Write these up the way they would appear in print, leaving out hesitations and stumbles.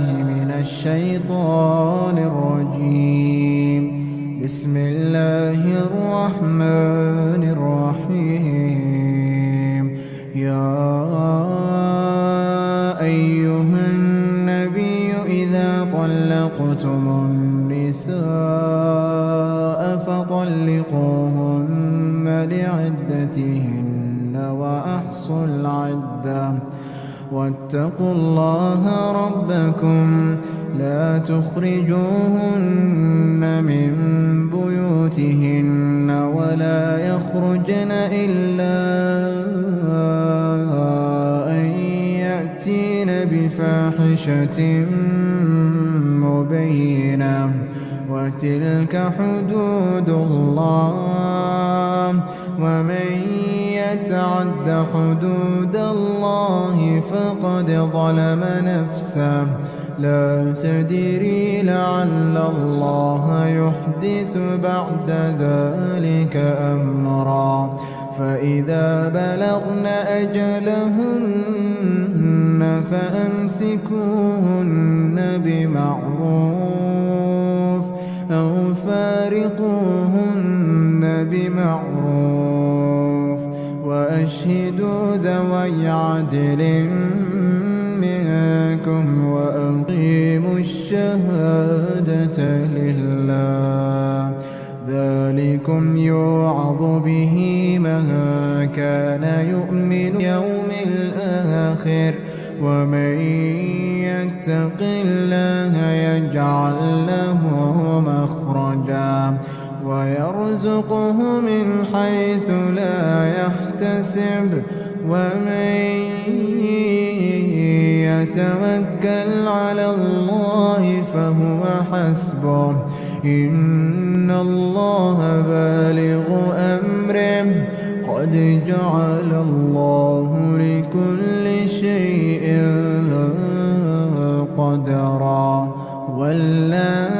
من الشيطان الرجيم. بسم الله الرحمن الرحيم. يا أيها النبي إذا طلقتم النساء فطلقوهن لعدتهن وأحصوا العدة واتقوا الله ربكم لا تخرجوهن من بيوتهن ولا يخرجن إلا أن يأتين بفاحشة مبينة وتلك حدود الله ومن يتعد حدود الله فقد ظلم نفسه لا تدري لعل الله يحدث بعد ذلك أمرا فإذا بلغن أجلهن فأمسكوهن بمعروف أو فارقوهن بمعروف وأشهدوا ذوي عدل منكم وأقيموا الشهادة لله ذلكم يوعظ به من كان يؤمن يوم الآخر ومن يتق الله يجعل له مخرجا ويرزقه من حيث لا يحتسب ومن يتوكل على الله فهو حسبه إن الله بالغ أمره قد جعل الله لكل شيء قدرا واللائي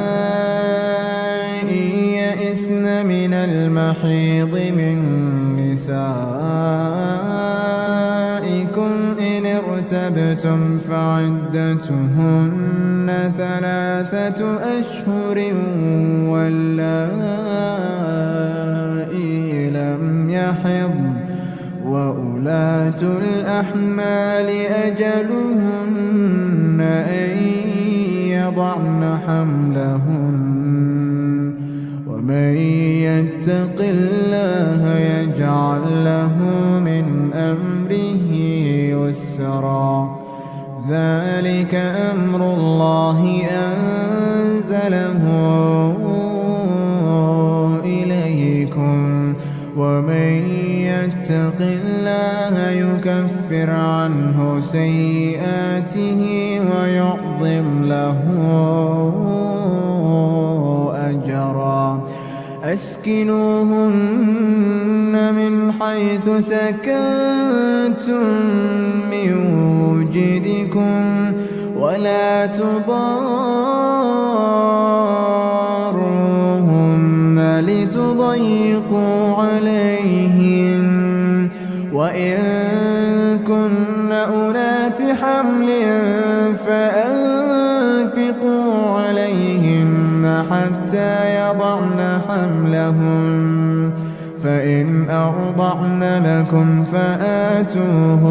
يئسن من المحيض من نسائكم إن ارتبتم فعدتهن 3 أشهر واللائي لم يحضن وأولاة الأحمال أجلهن أن يضعن حملهن ومن يتق الله يجعل له من أمره يسرا ذلك أمر الله أنزله إليكم ومن يتق الله يكفر عنه سيئاته ويعظم له أجرا أسكنوهن من حيث سكنتم من وجدكم ولا تضاروهن لتضيقوا عليهن وإن كن أولات حمل فأنفقوا عليهن حتى يضعن حملهن فإن أرضعن لكم فآتوهن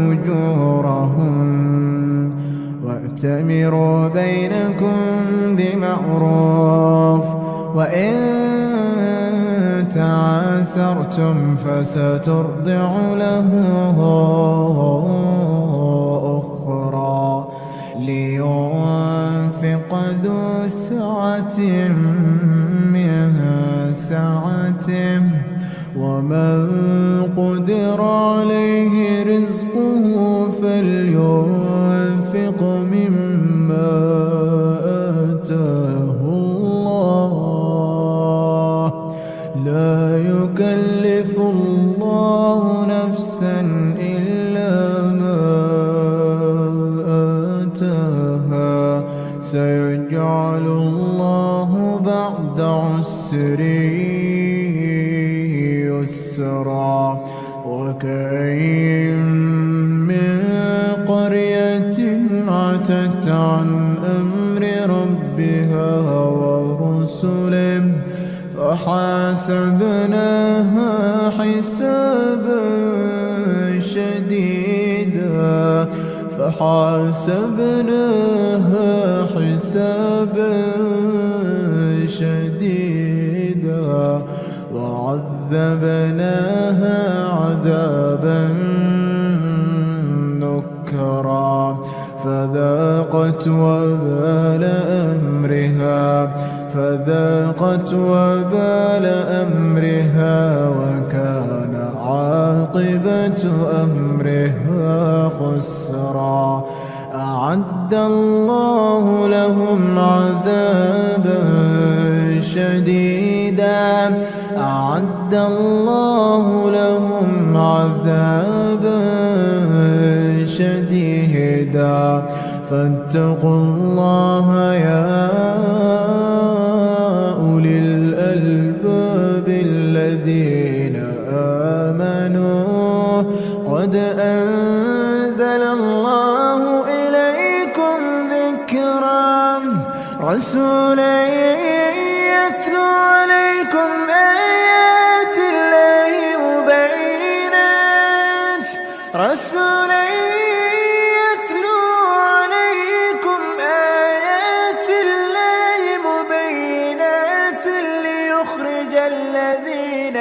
أجورهن وأتمروا بينكم بمعروف وإن تعاسرتم فسترضع له أخرى لينفق ذو سعة من سعته ومن قدر عليه رزقه فلينفق مما آتاه الله لا يكلف الله نفسا إلا ما آتاها سيجعل الله بعد عسر يسرا وكأين من قرية عتت عتت عن أمر ربها ورسله فحاسبناها حسابا شديدا وعذبناها عذابا نكرا فذاقت وبال أمرها وكان عاقبة أمرها خسرا أعد الله لهم عذابا شديدا فاتقوا الله يا أولي الألباب الذين آمنوا قد أنزل الله إليكم ذكرا رسولا يتلو عليكم آيات الله مبينات ليخرج الذين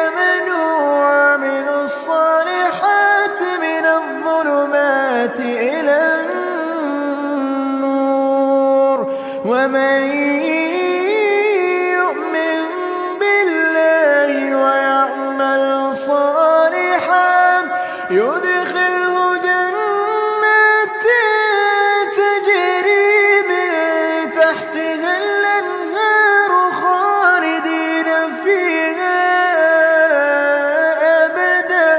آمنوا وعملوا الصالحات من الظلمات إلى النور ومن يؤمن بالله ويعمل صالحا يدخله جنات تجري من تحتها الأنهار خالدين فيها أبدا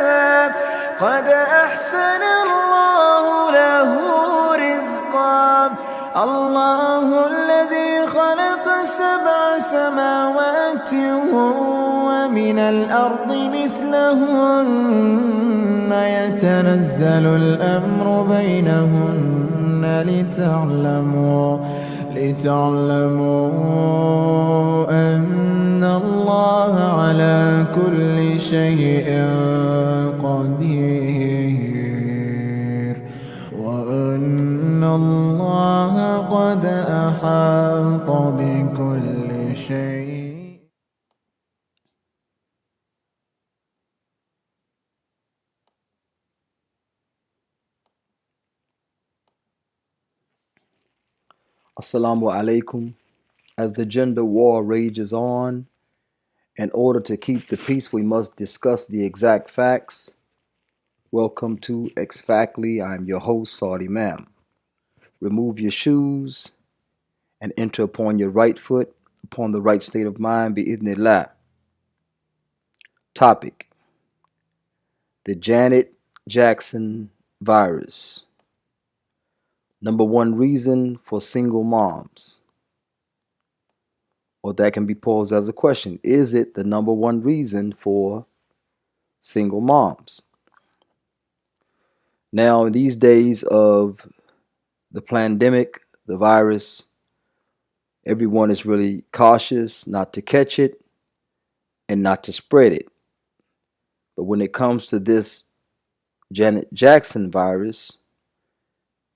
قد أحسن الله له رزقا الله الذي خلق 7 سماوات ومن الأرض مثلهن يتنزل الأمر بينهن لتعلموا أن الله على كل شيء قدير وأن الله قد أحاط بكل شيء. Assalamu alaikum. As the gender war rages on, in order to keep the peace, we must discuss the exact facts. Welcome to Ex-Faktly. I'm your host, Saudi Ma'am. Remove your shoes and enter upon your right foot, upon the right state of mind, bi'idhnillah. Topic: the Janet Jackson virus. Number one reason for single moms. Or that can be posed as a question. Is it the number one reason for single moms? Now, in these days of the pandemic, the virus, everyone is really cautious not to catch it and not to spread it. But when it comes to this Janet Jackson virus,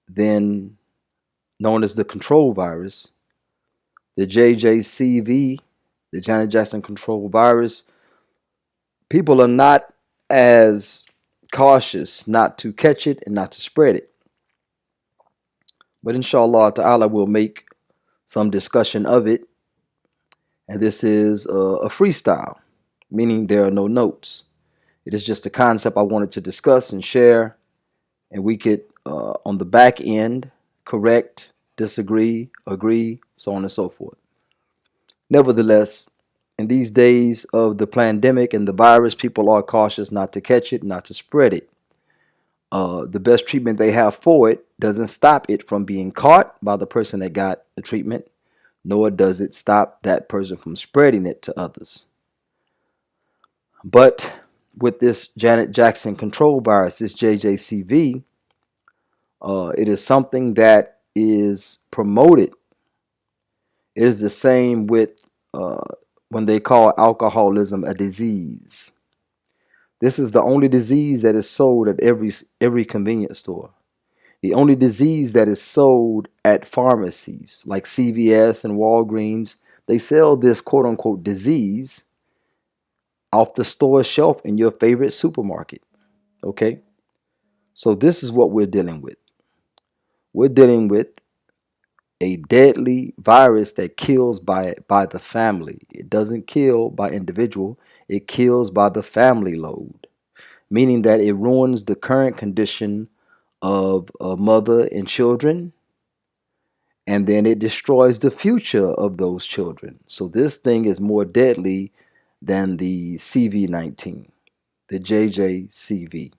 then known as the control virus, the JJCV, the Janet Jackson control virus, people are not as cautious not to catch it and not to spread it. But inshallah ta'ala, we'll make some discussion of it. And this is a freestyle, meaning there are no notes. It is just a concept I wanted to discuss and share, and we could, on the back end, correct, disagree, agree, so on and so forth. Nevertheless, in these days of the pandemic and the virus, people are cautious not to catch it, not to spread it. The best treatment they have for it doesn't stop it from being caught by the person that got the treatment, nor does it stop that person from spreading it to others. But with this Janet Jackson control virus, this JJCV, it is something that is promoted. It is the same with when they call alcoholism a disease. This is the only disease that is sold at every convenience store. The only disease that is sold at pharmacies like CVS and Walgreens, they sell this quote unquote disease off the store shelf in your favorite supermarket. Okay? So this is what we're dealing with. We're dealing with a deadly virus that kills by the family. It doesn't kill by individual, it kills by the family load, meaning that it ruins the current condition of a mother and children, and then it destroys the future of those children. So this thing is more deadly than the CV-19, the JJCV.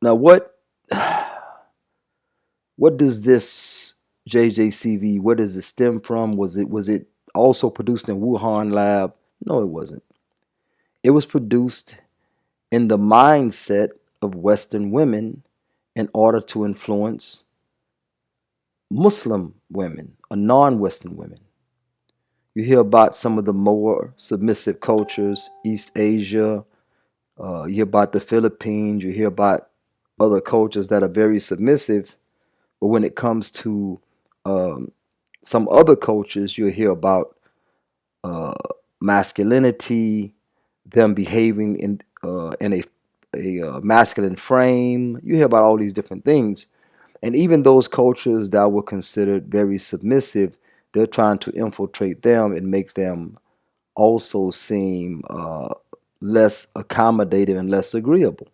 Now, what does this JJCV? Where does it stem from? Was it also produced in Wuhan lab? No, it wasn't. It was produced in the mindset of Western women in order to influence Muslim women or non-Western women. You hear about some of the more submissive cultures, East Asia. You hear about the Philippines. You hear about other cultures that are very submissive. But when it comes to um, some other cultures, you'll hear about uh, masculinity, them behaving in a masculine frame. You hear about all these different things. And even those cultures that were considered very submissive, they're trying to infiltrate them and make them also seem less accommodative and less agreeable.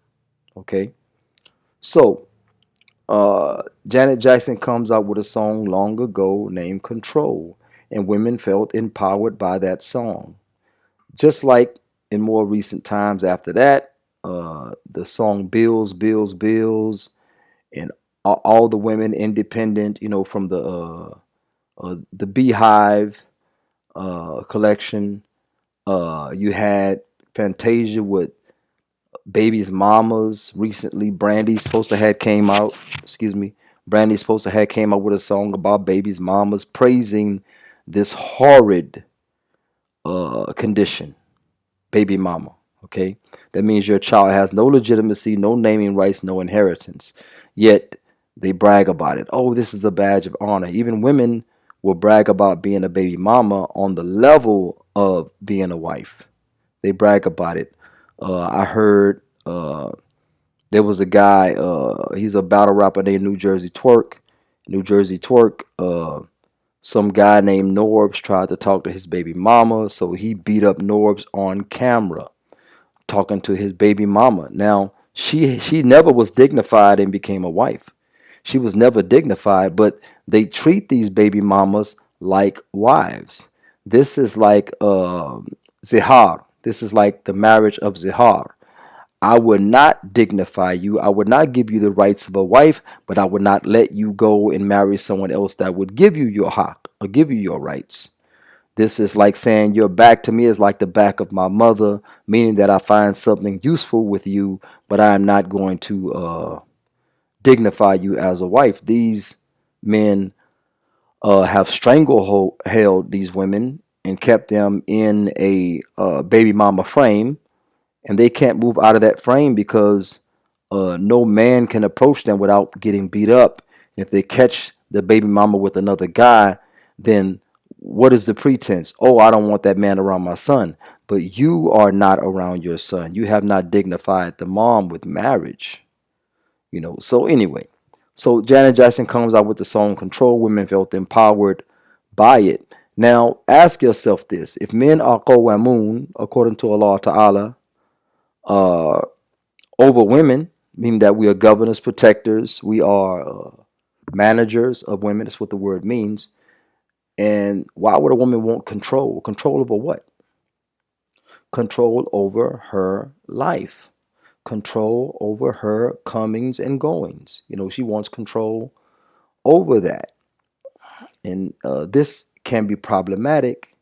Okay, so Janet Jackson comes out with a song long ago named Control, and women felt empowered by that song. Just like in more recent times after that, the song Bills, Bills, Bills, and all the women independent, from the Beehive collection. You had Fantasia with Baby's Mamas recently. Brandy's supposed to have came out. Excuse me. Brandy's supposed to have came out with a song about baby's mamas, praising this horrid condition, baby mama. Okay, that means your child has no legitimacy, no naming rights, no inheritance. Yet they brag about it. Oh, this is a badge of honor. Even women will brag about being a baby mama on the level of being a wife. They brag about it. I heard there was a guy. He's a battle rapper named New Jersey Twerk. New Jersey Twerk. Some guy named Norbs tried to talk to his baby mama, so he beat up Norbs on camera, talking to his baby mama. Now she never was dignified and became a wife. She was never dignified, but they treat these baby mamas like wives. This is like zihar. This is like the marriage of zihar. I would not dignify you. I would not give you the rights of a wife, but I would not let you go and marry someone else that would give you your hak or give you your rights. This is like saying your back to me is like the back of my mother, meaning that I find something useful with you, but I am not going to dignify you as a wife. These men have held these women and kept them in a baby mama frame, and they can't move out of that frame because no man can approach them without getting beat up. If they catch the baby mama with another guy, then what is the pretense? Oh, I don't want that man around my son. But you are not around your son. You have not dignified the mom with marriage. So anyway, so Janet Jackson comes out with the song Control. Women felt empowered by it. Now ask yourself this: if men are qawamun, according to Allah Ta'ala, uh, over women, meaning that we are governors, protectors, we are managers of women. That's what the word means. And why would a woman want control? Control over what? Control over her life, control over her comings and goings. She wants control over that. And this can be problematic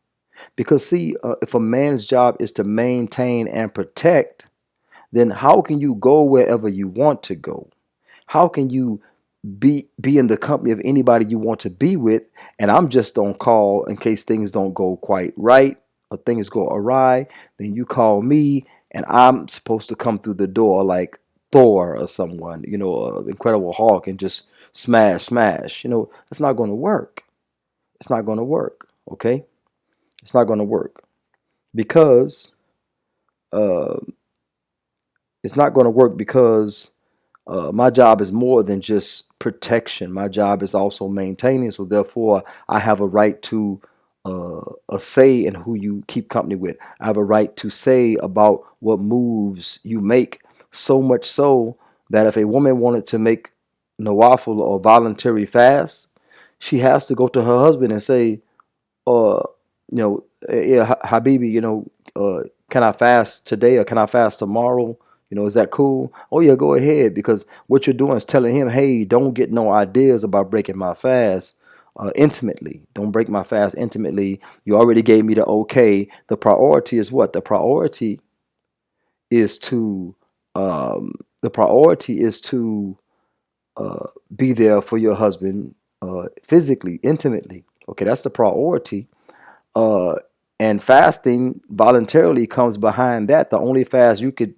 Because see, if a man's job is to maintain and protect, then how can you go wherever you want to go? How can you be in the company of anybody you want to be with? And I'm just on call in case things don't go quite right or things go awry. Then you call me, and I'm supposed to come through the door like Thor or someone, the Incredible Hulk, and just smash, smash. It's not going to work. It's not going to work. Okay, it's not going to work because uh, it's not going to work because my job is more than just protection. My job is also maintaining. So therefore, I have a right to a say in who you keep company with. I have a right to say about what moves you make. So much so that if a woman wanted to make nawafil or voluntary fast, she has to go to her husband and say, uh, yeah, Habibi, can I fast today or can I fast tomorrow? Is that cool? Oh yeah, go ahead. Because what you're doing is telling him, hey, don't get no ideas about breaking my fast intimately. Don't break my fast intimately. You already gave me the okay. The priority is what? Is to the priority is to be there for your husband physically, intimately. Okay, that's the priority. Uh, and fasting voluntarily comes behind that. The only fast you could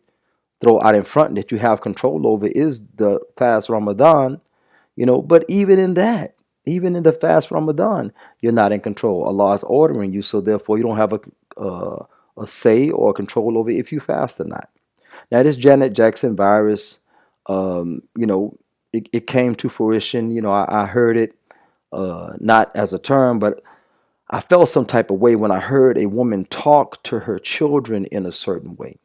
throw out in front that you have control over is the fast Ramadan, But even in that, even in the fast Ramadan, you're not in control. Allah is ordering you, so therefore you don't have a say or control over if you fast or not. Now, this Janet Jackson virus, it came to fruition. I heard it not as a term, but I felt some type of way when I heard a woman talk to her children in a certain way.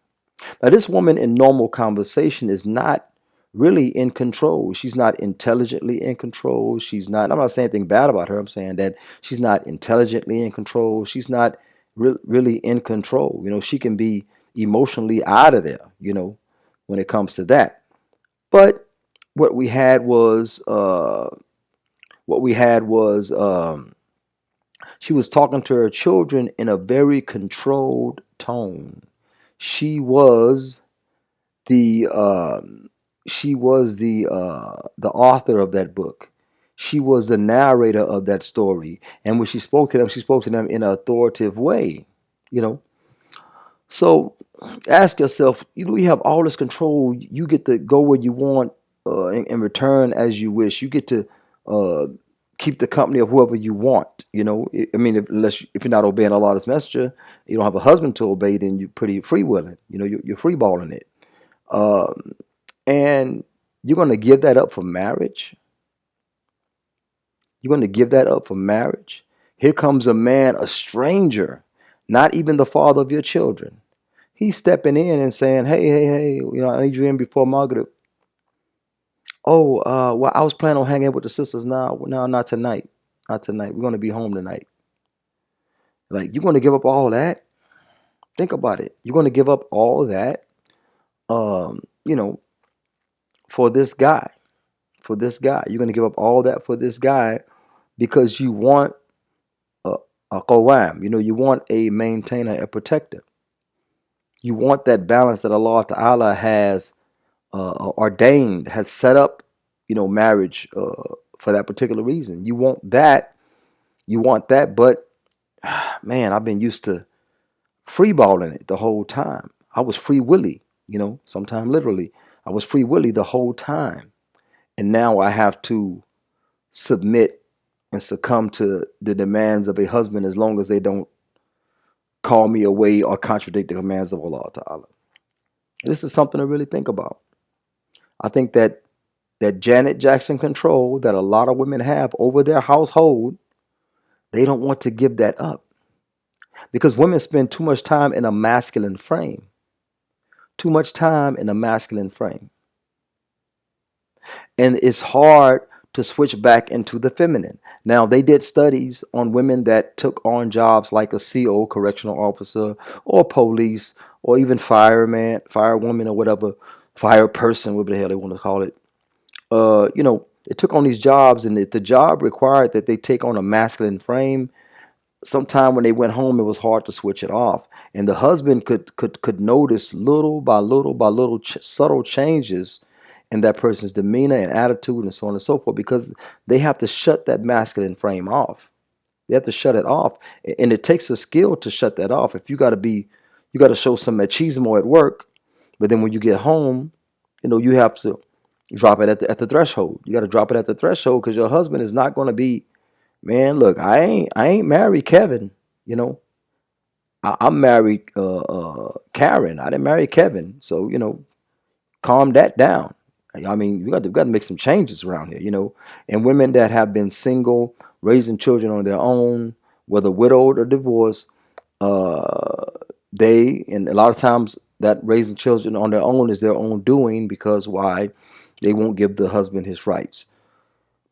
Now, this woman in normal conversation is not really in control. She's not intelligently in control. I'm not saying anything bad about her. I'm saying that she's not intelligently in control. She's not really in control. She can be emotionally out of there, when it comes to that. But what we had was, what we had was, she was talking to her children in a very controlled tone. She was the the author of that book. She was the narrator of that story, and when she spoke to them in an authoritative way. You know, so ask yourself, you have all this control. You get to go where you want and return as you wish. You get to uh, keep the company of whoever you want. I mean, if you're not obeying Allah's messenger, you don't have a husband to obey, then you're pretty free willing. You're free balling it. Um, and you're going to give that up for marriage? You're going to give that up for marriage? Here comes a man, a stranger, not even the father of your children. He's stepping in and saying, hey, I need you in before Maghrib. Oh, well, I was planning on hanging out with the sisters. No, not tonight. Not tonight. We're going to be home tonight. Like, you're going to give up all that? Think about it. You're going to give up all that, um, you know, for this guy. For this guy. You're going to give up all that for this guy because you want a, a qawam. You want a maintainer, a protector. You want that balance that Allah Ta'ala has ordained, has set up, marriage for that particular reason. You want that. You want that, but man, I've been used to free balling it the whole time. I was free willy, sometimes literally. I was free willy the whole time. And now I have to submit and succumb to the demands of a husband as long as they don't call me away or contradict the commands of Allah Ta'ala. This is something to really think about. I think that Janet Jackson control that a lot of women have over their household, they don't want to give that up. Because women spend too much time in a masculine frame. Too much time in a masculine frame. And it's hard to switch back into the feminine. Now, they did studies on women that took on jobs like a CO, correctional officer, or police, or even fireman, firewoman, or whatever, fire person, whatever the hell they want to call it. They took on these jobs, and the job required that they take on a masculine frame. sometime when they went home, it was hard to switch it off, and the husband could notice little by little by little subtle changes in that person's demeanor and attitude and so on and so forth, because they have to shut that masculine frame off. They have to shut it off, and it takes a skill to shut that off. If you got to show some machismo at work, but then when you get home, you have to drop it at the threshold. You got to drop it at the threshold because your husband is not going to be, man. Look, I ain't married Kevin. You know, I'm married Karen. I didn't marry Kevin, so calm that down. I mean, we got to make some changes around here. And women that have been single, raising children on their own, whether widowed or divorced, uh, they and a lot of times that raising children on their own is their own doing, because why? They won't give the husband his rights.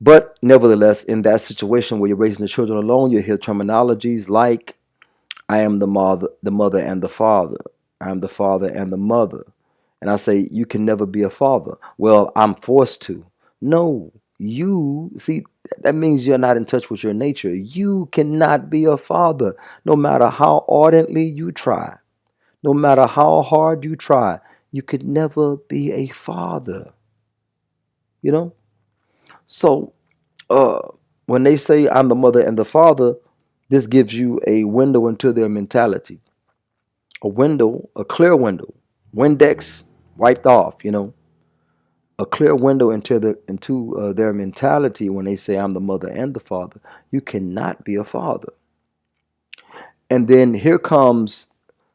But nevertheless, in that situation where you're raising the children alone, you hear terminologies like "I am the mother and the father. I am the father and the mother." And I say, you can never be a father. Well, I'm forced to. No, you see, that means you're not in touch with your nature. You cannot be a father, no matter how ardently you try, no matter how hard you try. You could never be a father, you know? So, uh, when they say I'm the mother and the father, this gives you a window into their mentality, a window, a clear window, Windex wiped off. A clear window into their mentality when they say I'm the mother and the father. You cannot be a father. And then here comes,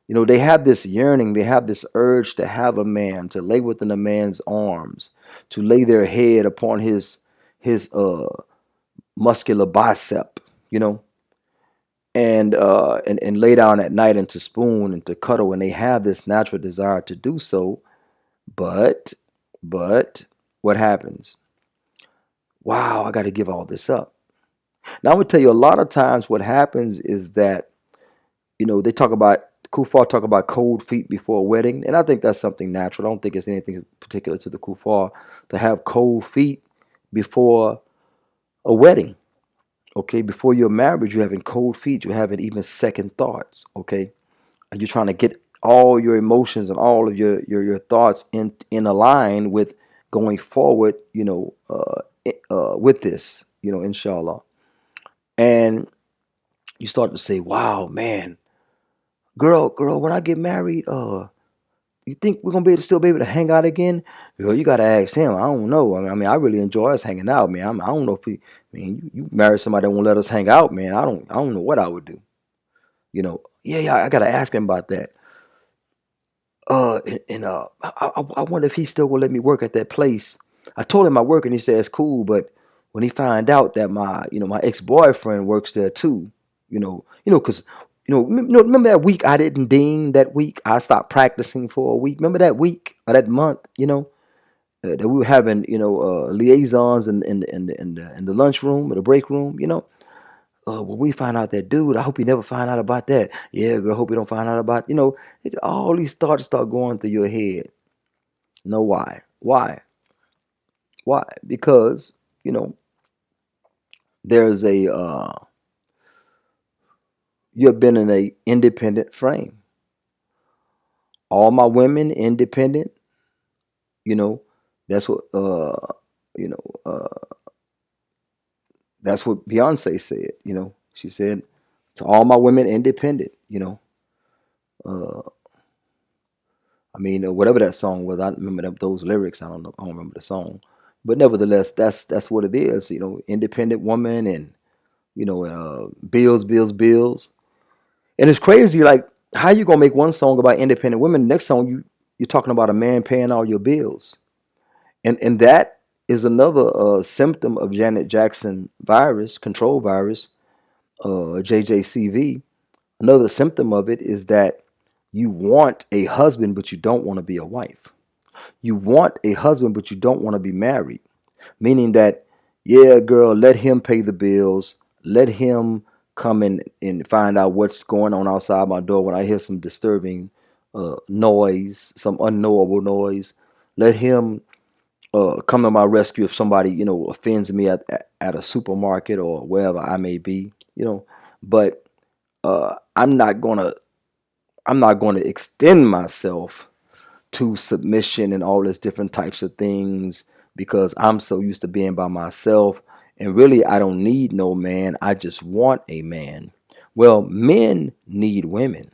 they have this yearning, they have this urge to have a man, to lay within a man's arms, to lay their head upon his muscular bicep, you know, and lay down at night and to spoon and to cuddle, and they have this natural desire to do so. But but what happens? Wow, I got to give all this up. Now I'm gonna tell you, a lot of times what happens is that they talk about Kufar talk about cold feet before a wedding, and I think that's something natural. I don't think it's anything particular to the Kufar to have cold feet before a wedding. Okay, before your marriage, you're having cold feet. You're having even second thoughts. Okay, and you're trying to get all your emotions and all of your thoughts in a line with going forward. With this, inshallah. And you start to say, wow, man, girl, when I get married, you think we're gonna be able to still be able to hang out again? Girl, you gotta ask him. I don't know. I mean, I really enjoy us hanging out, man. I don't know if we, I mean, you marry somebody that won't let us hang out, man. I don't know what I would do. Yeah, I gotta ask him about that. I wonder if he still will let me work at that place. I told him I work, and he said it's cool. But when he found out that my ex boyfriend works there too, because remember that week I didn't dean that week. I stopped practicing for a week. Remember that week or that month? That we were having liaisons in the lunchroom or the break room. When we find out that dude, I hope he never find out about that. Yeah, girl, I hope he don't find out about, all these thoughts start going through your head. No, why? Why? Why? Because, you know, there's you've been in a independent frame. All my women independent, you know, that's what, you know, that's what Beyonce said, she said to all my women independent, uh, I mean, whatever that song was, I remember those lyrics. I don't know, I don't remember the song, but nevertheless, that's what it is. Independent woman, and bills, bills, bills, and it's crazy. Like, how you gonna make one song about independent women, the next song you're talking about a man paying all your bills, and that is another symptom of Janet Jackson virus, control virus, JJCV. Another symptom of it is that you want a husband, but you don't want to be a wife. You want a husband, but you don't want to be married. Meaning that, yeah, girl, let him pay the bills. Let him come in and find out what's going on outside my door when I hear some disturbing noise, some unknowable noise. Let him come to my rescue if somebody, offends me at a supermarket or wherever I may be. But I'm not gonna extend myself to submission and all these different types of things because I'm so used to being by myself. And really, I don't need no man. I just want a man. Well, men need women.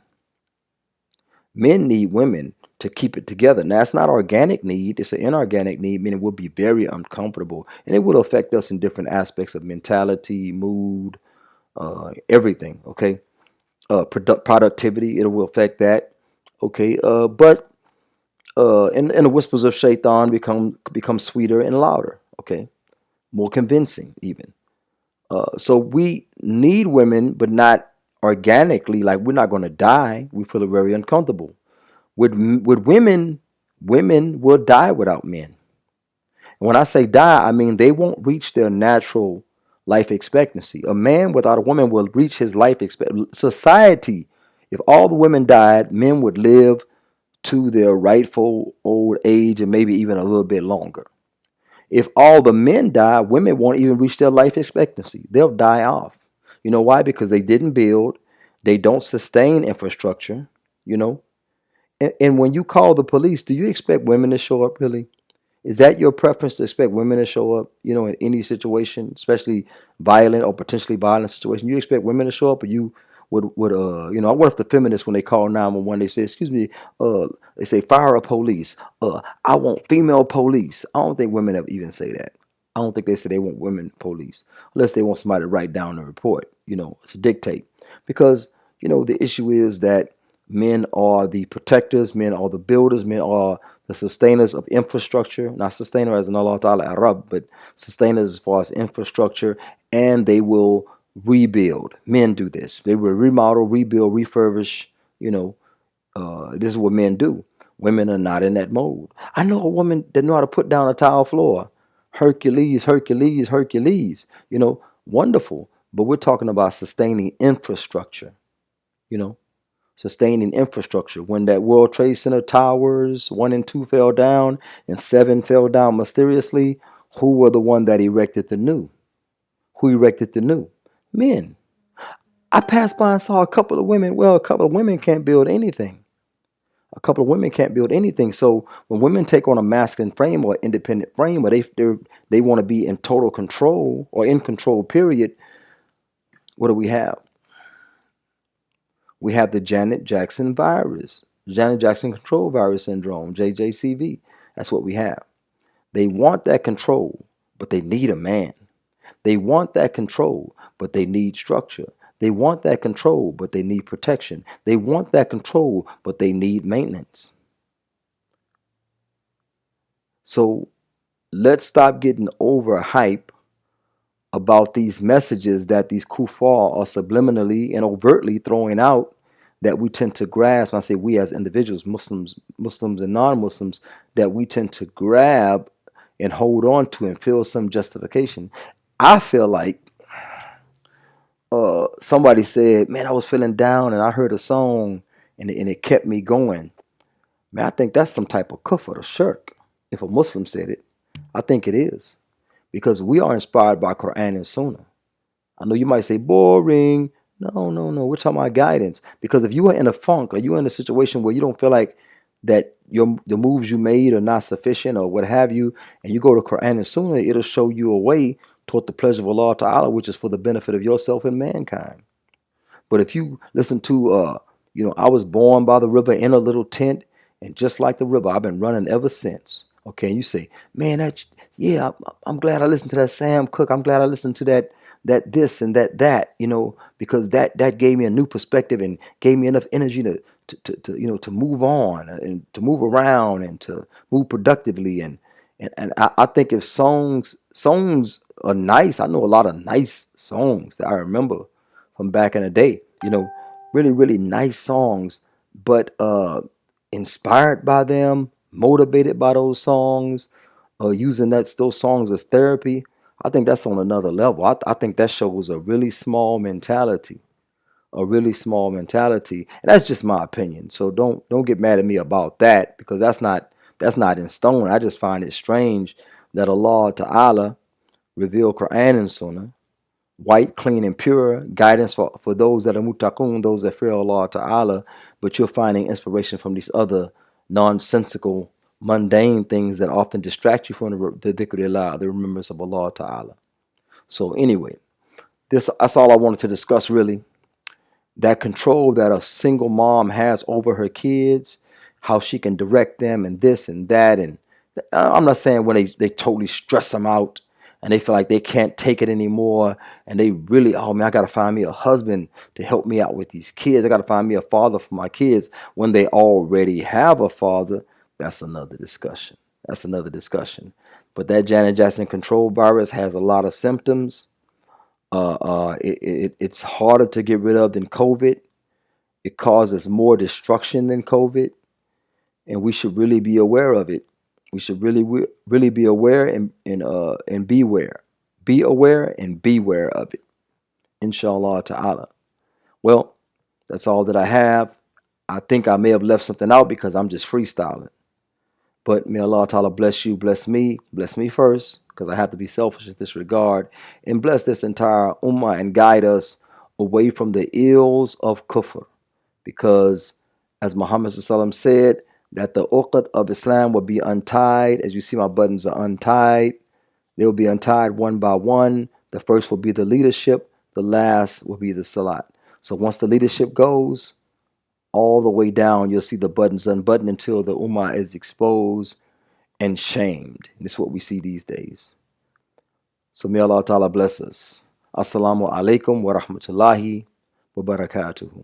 Men need women to keep it together. Now, it's not organic need. It's an inorganic need, meaning we'll be very uncomfortable. And it will affect us in different aspects of mentality, mood, everything, okay? Productivity, it will affect that, okay? But and the whispers of shaitan become sweeter and louder, okay, more convincing even. So we need women, but not organically. Like we're not going to die. We feel very uncomfortable with women. Women will die without men. And when I say die, I mean they won't reach their natural life expectancy. A man without a woman will reach his life expectancy. Society, if all the women died, men would live to their rightful old age and maybe even a little bit longer. If all the men die, women won't even reach their life expectancy. They'll die off. You know why? Because they didn't build, they don't sustain infrastructure, you know. And when you call the police, do you expect women to show up really? Is that your preference to expect women to show up, you know, in any situation, especially violent or potentially violent situation? You expect women to show up, or you would you know, I wonder if the feminists when they call 911, they say, "Excuse me," they say, "Fire a police." I want female police. I don't think women ever even say that. I don't think they say they want women police unless they want somebody to write down a report, you know, to dictate. Because you know the issue is that men are the protectors, men are the builders, men are the sustainers of infrastructure, not sustainer as in Allah Ta'ala Arab, but sustainers as far as infrastructure, and they will rebuild. Men do this. They will remodel, rebuild, refurbish, you know, this is what men do. Women are not in that mode. I know a woman that know how to put down a tile floor. Hercules, Hercules, Hercules. You know, wonderful. But we're talking about sustaining infrastructure, you know, sustaining infrastructure. When that World Trade Center towers, 1 and 2 fell down and 7 fell down mysteriously, who were the one that erected the new? Who erected the new? Men. I passed by and saw a couple of women. Well, a couple of women can't build anything. A couple of women can't build anything. So when women take on a masculine frame or independent frame, or they want to be in total control or in control, period, what do we have? We have the Janet Jackson virus, Janet Jackson control virus syndrome, JJCV. That's what we have. They want that control, but they need a man. They want that control, but they need structure. They want that control, but they need protection. They want that control, but they need maintenance. So let's stop getting overhyped about these messages that these kuffar are subliminally and overtly throwing out that we tend to grasp. I say we as individuals, Muslims and non-Muslims, that we tend to grab and hold on to and feel some justification. I feel like somebody said, "Man, I was feeling down and I heard a song and it kept me going." Man, I think that's some type of kufr or shirk. If a Muslim said it, I think it is because we are inspired by Quran and Sunnah. I know you might say boring. No, no, no. We're talking about guidance. Because if you are in a funk or you're in a situation where you don't feel like that the moves you made are not sufficient or what have you, and you go to Quran and Sunnah, it'll show you a way toward the pleasure of Allah Ta'ala, which is for the benefit of yourself and mankind. But if you listen to, you know, I was born by the river in a little tent, and just like the river, I've been running ever since. Okay, and you say, man, yeah, I'm glad I listened to that Sam Cooke. I'm glad I listened to that this and that, you know, because that gave me a new perspective and gave me enough energy to you know to move on and to move around and to move productively and I think if songs are nice, I know a lot of nice songs that I remember from back in the day, you know, really, really nice songs, but inspired by them, motivated by those songs, using those songs as therapy. I think that's on another level. I think that shows a really small mentality, a really small mentality, and that's just my opinion. So don't get mad at me about that because that's not in stone. I just find it strange that Allah Ta'ala revealed Quran and Sunnah, white, clean, and pure, guidance for those that are muttaqun, those that fear Allah Ta'ala, but you're finding inspiration from these other nonsensical, mundane things that often distract you from the dhikr Allah, the remembrance of Allah Ta'ala. So anyway, that's all I wanted to discuss really. That control that a single mom has over her kids, how she can direct them and this and that. And I'm not saying when they totally stress them out and they feel like they can't take it anymore and they really, oh man, I got to find me a husband to help me out with these kids. I got to find me a father for my kids when they already have a father. That's another discussion. That's another discussion. But that Janet Jackson control virus has a lot of symptoms. It's harder to get rid of than COVID. It causes more destruction than COVID, and we should really be aware of it. We should really be aware and beware. Be aware and beware of it. Inshallah ta'ala. Well, that's all that I have. I think I may have left something out because I'm just freestyling. But may Allah Ta'ala bless you, bless me first, because I have to be selfish in this regard, and bless this entire ummah and guide us away from the ills of kufr. Because as Muhammad SAW said, that the uqad of Islam will be untied. As you see, my buttons are untied. They will be untied one by one. The first will be the leadership. The last will be the salat. So once the leadership goes, all the way down, you'll see the buttons unbuttoned until the ummah is exposed and shamed. And this is what we see these days. So may Allah Ta'ala bless us. Assalamu alaikum wa rahmatullahi wa barakatuhu.